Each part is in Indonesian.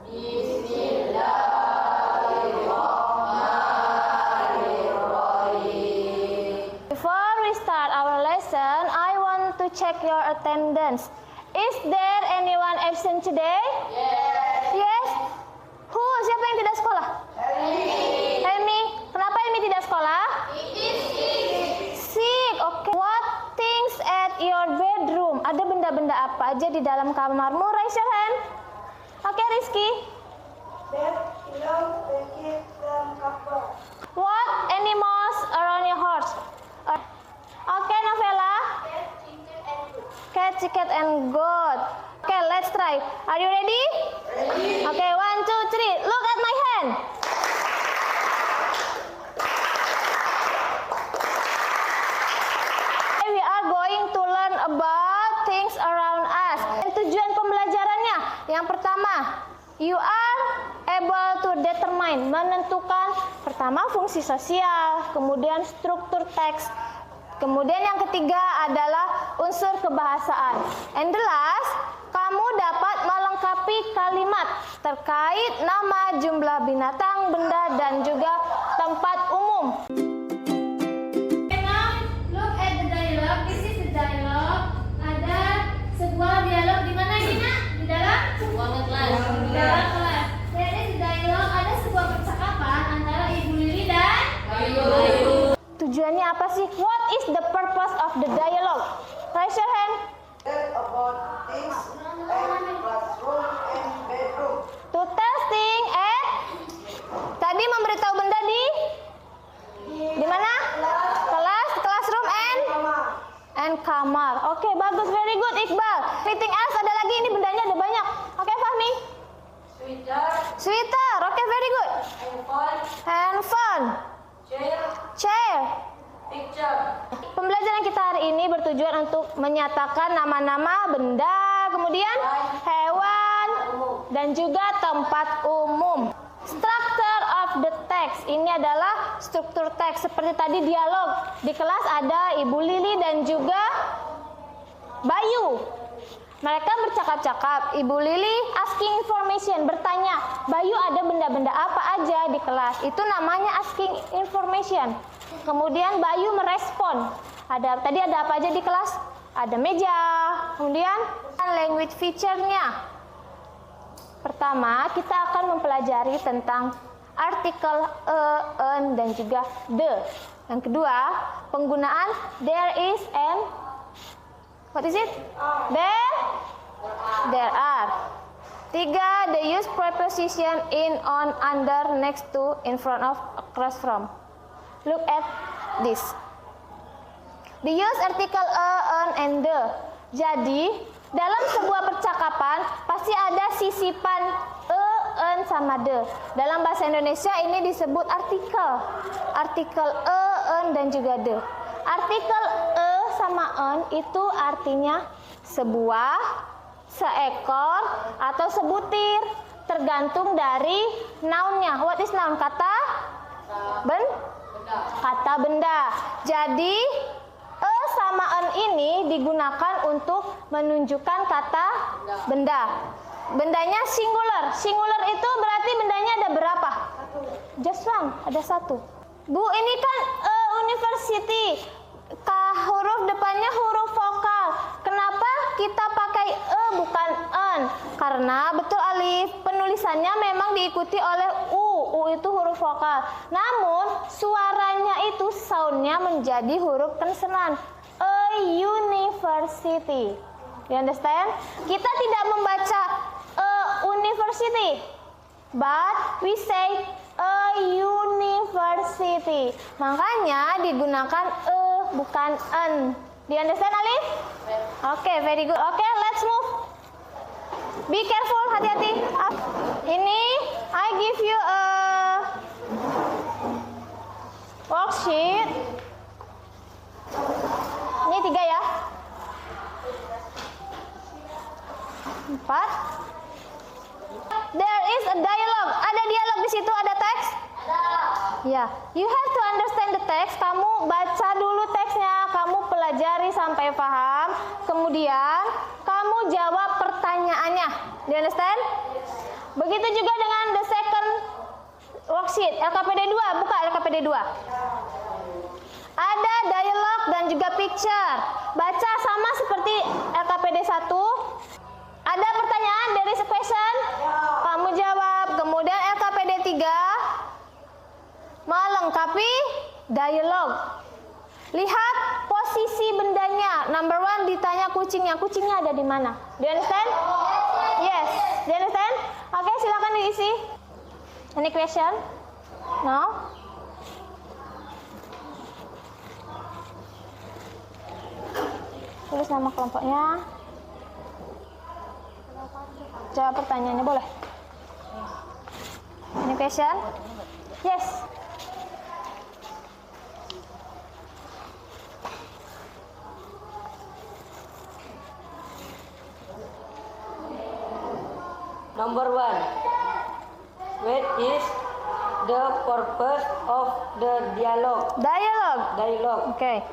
Bismillahirrahmanirrahim. Before we start our lesson, I want to check your attendance. Is there anyone absent today? Yes. Yes? Who? Siapa yang tidak sekolah? Amy. Kenapa Amy tidak sekolah? Sick. Okay. What things at your bedroom? Ada benda-benda apa aja di dalam kamarmu? Raise your hand. Okay, Rizky. Bed, pillow, blanket, dan cover. What animals around your house? Okay, Novella. Cat, chicken, and goat. Okay, let's try. Are you ready? Ready. Okay, 1, 2, 3. Look at my hand. We are going to learn about things around us. Dan tujuan pembelajarannya, yang pertama, you are able to determine, menentukan pertama fungsi sosial, kemudian struktur teks, kemudian yang ketiga adalah unsur kebahasaan. And the last, kamu dapat melengkapi kalimat terkait nama, jumlah binatang, benda, dan juga tempat umum. Look at the dialogue. This is the dialogue. Ada sebuah dialog di mana Gina? Di dalam ruang kelas. Di dalam kelas. There is dialogue. Ada sebuah percakapan antara Ibu Lili dan Bayu. Tujuannya apa sih? What is the purpose of the dialogue? Raise your hand. About things and classroom and bedroom. To testing and tadi memberitahu benda di mana? Kelas, classroom and kamar. Oke, bagus, very good Iqbal. Anything else? Ada lagi, ini bendanya ada banyak. Oke, Fahmi. Sweater. Oke, very good. Handphone. Chair. Picture. Pembelajaran kita hari ini bertujuan untuk menyatakan nama-nama benda, kemudian hewan, dan juga tempat umum. Structure of the text. Ini adalah struktur teks. Seperti tadi dialog. Di kelas ada Ibu Lili dan juga Bayu. Mereka bercakap-cakap. Ibu Lili asking information, bertanya, Bayu ada benda-benda apa aja di kelas? Itu namanya asking information. Kemudian Bayu merespon. Tadi ada apa aja di kelas? Ada meja. Kemudian language feature-nya. Pertama, kita akan mempelajari tentang artikel an, dan juga the. Yang kedua, penggunaan there is and what is it? There are. Tiga, the use preposition in, on, under, next to, in front of, across from. Look at this. The use article an, and the. Jadi, dalam sebuah percakapan pasti ada sisipan an sama the. Dalam bahasa Indonesia ini disebut artikel. Artikel an, dan juga the. Artikel sama an itu artinya sebuah, seekor, atau sebutir, tergantung dari noun-nya. What is noun? Kata benda. Jadi sama an ini digunakan untuk menunjukkan kata benda. Bendanya singular. Singular itu berarti bendanya ada berapa? Just one, ada satu. Bu, ini kan university. Huruf depannya huruf vokal. Kenapa kita pakai bukan an? Karena betul Alif, penulisannya memang diikuti oleh u. U itu huruf vokal. Namun suaranya itu soundnya menjadi huruf konsonan. A university. You understand? Kita tidak membaca university, but we say a university. Makanya digunakan bukan an. Do you understand, Alif? Okay, very good. Okay, let's move. Be careful, hati-hati. Ini I give you a worksheet. Ini 3 ya. 4. There is a dialogue. Ada dialog di situ, ada teks? Ada. Ya, you have to understand the text. Kamu baca dulu teksnya, kamu pelajari sampai paham. Kemudian kamu jawab pertanyaannya. Do you understand? Begitu juga dengan the second worksheet, LKPD 2, buka LKPD 2. Ada dialog dan juga picture. Baca sama seperti LKPD 1. Ada pertanyaan, there is a question? Kamu jawab. Kemudian LKPD 3 melengkapi dialog. Lihat posisi bendanya. Number 1 ditanya kucingnya. Kucingnya ada di mana? Do you understand? Yes. Do you understand? Oke, silakan diisi. Any question? No? Tulis nama kelompoknya. Jawab pertanyaannya boleh. Any question? Yes. Number 1. What is the purpose of the dialogue? Dialogue. Okay.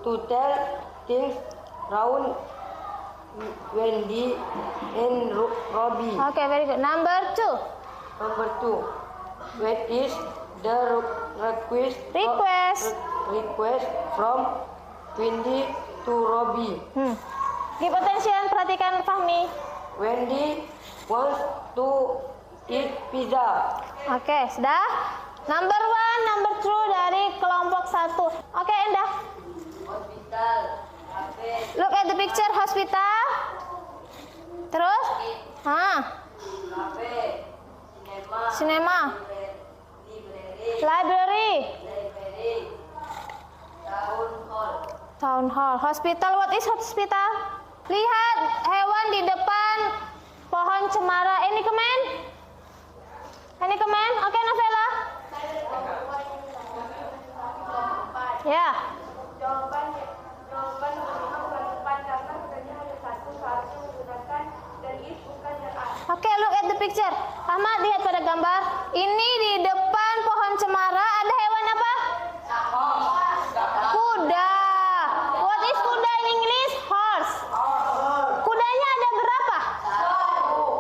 To tell things round Wendy and Robbie. Okay, very good. Number 2. Number 2. What is the request from Wendy to Robbie? Give attention, perhatikan Fahmi. Wendy wants to eat pizza. Oke, sudah. Number 1, number 2 dari kelompok 1. Oke, Endah. Hospital. Look at the picture, hospital. Terus? Cafe. Cinema. Library. Town hall. Hospital, what is hospital? Lihat hewan di depan pohon cemara. Any comment? Any comment? Oke, Novela. Ya. Jawaban bukan depan karena sebenarnya ada satu seharusnya menggunakan dan is bukan dan are. Oke, look at the picture. Ahmad, lihat pada gambar. Ini di depan pohon cemara ada hewan apa? Kuda. What is kuda in English? Horse. Kudanya ada berapa?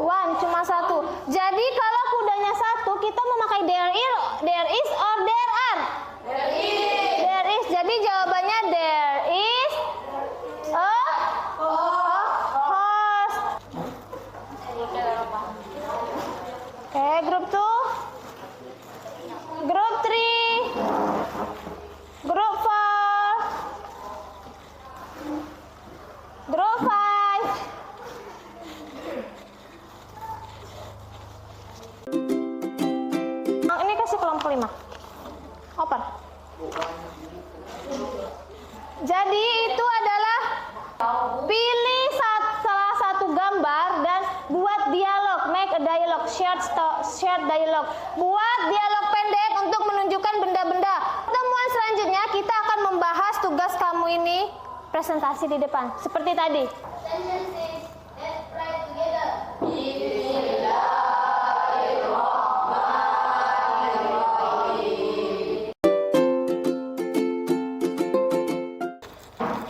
One, cuma satu. Jadi kalau kudanya satu, kita memakai there is or there are? There is. Jadi jawabannya there is a horse. Oke, group 2. Group 3. Group 4. Group 5. Ini kasih kelompok 5. Open. Jadi itu adalah pilih salah satu gambar dan buat dialog, make a dialogue, shared dialogue. Buat dialog pendek untuk menunjukkan benda-benda. Pertemuan selanjutnya kita akan membahas tugas kamu ini presentasi di depan seperti tadi.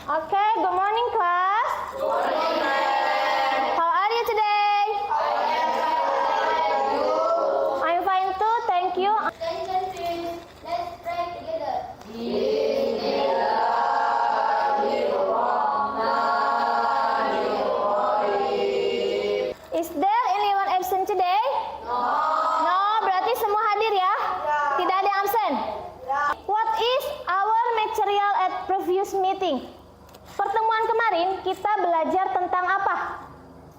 Okay, good morning class. Good morning. How are you today? I'm fine too, thank you. Let's pray together. Is there anyone absent today? No, berarti semua hadir ya? Tidak ada yang absen? What is our material at previous meeting? Pertemuan kemarin kita belajar tentang apa?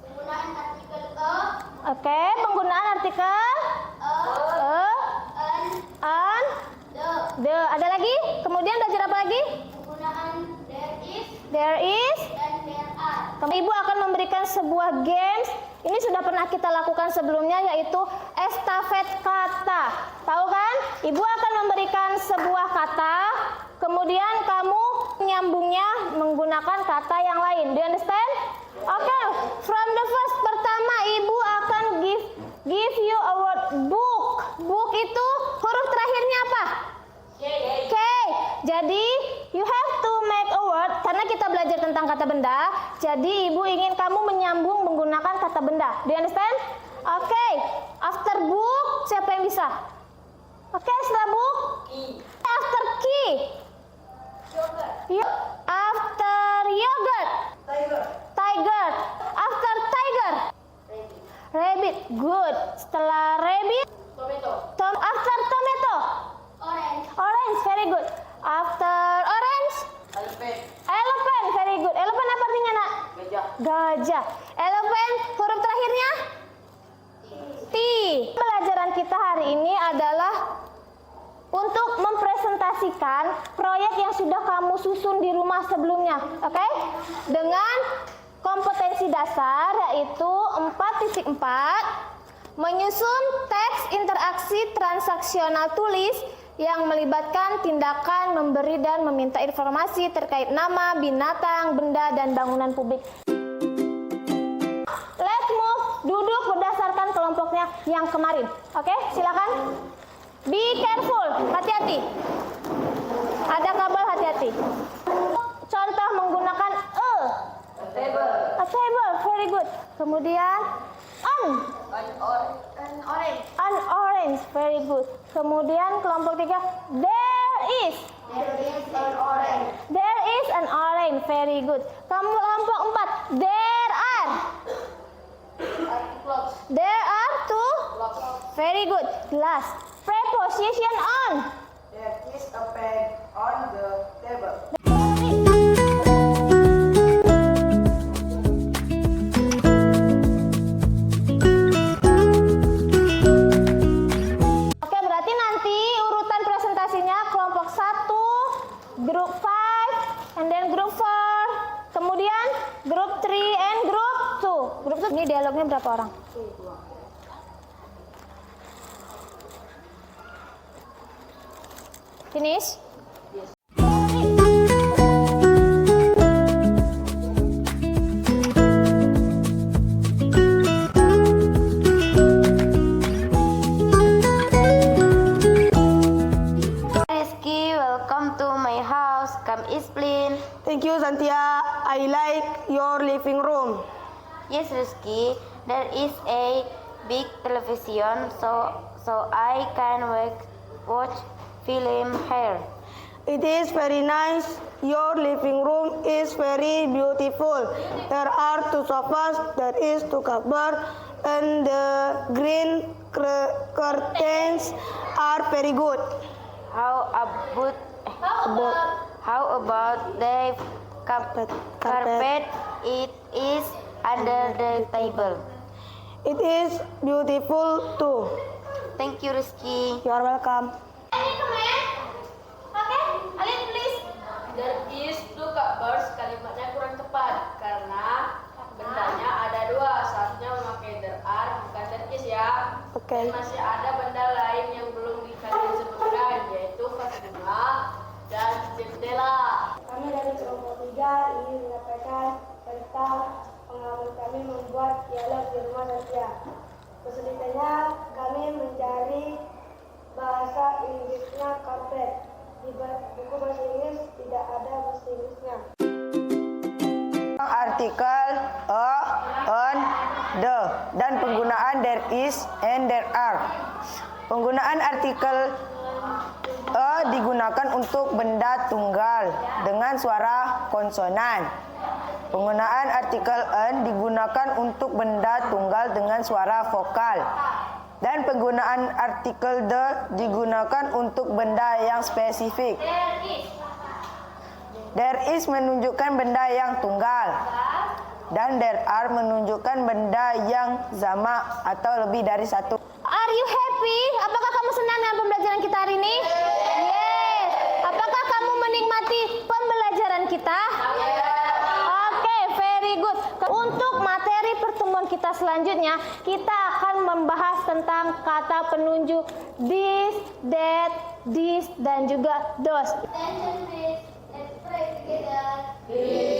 Penggunaan artikel Oke, penggunaan artikel an, the. Ada lagi? Kemudian belajar apa lagi? penggunaan There is. dan there are. Ibu akan memberikan sebuah games. Ini sudah pernah kita lakukan sebelumnya, yaitu estafet kata. Tahu kan? Ibu akan memberikan sebuah kata, kemudian kamu menyambungnya menggunakan kata yang lain. Do you understand? Okay, from the first, pertama ibu akan give you a word book. Book itu huruf terakhirnya apa? K. Jadi you have to make a word, karena kita belajar tentang tentang kata benda. Jadi ibu ingin kamu menyambung menggunakan kata benda. Do you understand? Oke. After book, siapa yang bisa? Oke, setelah book. After key. After yogurt. Tiger. After tiger. Rabbit. Good. Setelah rabbit. After tomato. Orange. Orange. Very good. After orange. Elephant. Very good. Elephant apa artinya, nak? Gajah. Elephant. Huruf terakhirnya? T. Pelajaran kita hari ini adalah untuk mempresentasikan proyek yang sudah kamu susun di rumah sebelumnya, oke? Dengan kompetensi dasar yaitu 4.4, menyusun teks interaksi transaksional tulis yang melibatkan tindakan memberi dan meminta informasi terkait nama, binatang, benda, dan bangunan publik. Let's move, duduk berdasarkan kelompoknya yang kemarin, oke? Silakan. Be careful, hati-hati. Ada kabel, hati-hati. Contoh menggunakan a table, very good. Kemudian an orange, very good. Kemudian kelompok 3, there is an orange, very good. Kelompok 4, there are two, very good. Last, preposition on. There is a pen on the table. Oke, berarti nanti urutan presentasinya kelompok 1, grup 5, and then grup 4, kemudian grup 3 and grup 2. Grup 2 ini dialognya berapa orang? Finish? Rizky, welcome to my house. Come explain. Thank you, Santia. I like your living room. Yes, Rizky. There is a big television, so I can watch film here. It is very nice. Your living room is very beautiful. There are two sofas, there is two cupboards, and the green curtains are very good. How about the carpet? It is under the table. It is beautiful too. Thank you, Rizky. You are welcome. Alin, please. There is two cupboards, kalimatnya kurang tepat karena bendanya ada dua. Seharusnya memakai there are, bukan there is ya. Oke. Dan masih ada benda lain yang belum kalian sebutkan, yaitu vas bunga dan jendela. Kami dari kelompok 3 ingin menyampaikan tentang pengalaman kami membuat dialog di rumah Santia. Kesulitannya kami mencari bahasa Inggrisnya carpet. Di buku bahasa Inggris tidak ada bahasa Inggrisnya. Artikel a, an, the, dan penggunaan there is and there are. Penggunaan artikel a digunakan untuk benda tunggal dengan suara konsonan. Penggunaan artikel an digunakan untuk benda tunggal dengan suara vokal. Dan penggunaan artikel the digunakan untuk benda yang spesifik. There is menunjukkan benda yang tunggal. Dan there are menunjukkan benda yang sama atau lebih dari satu. Are you happy? Apakah kamu senang dengan pembelajaran kita hari ini? Yes. Apakah kamu menikmati pembelajaran kita? Oke, very good. Untuk materi pertemuan kita selanjutnya, kita akan membahas tentang kata penunjuk this, that, this, dan juga those. Attention please. Let's pray together.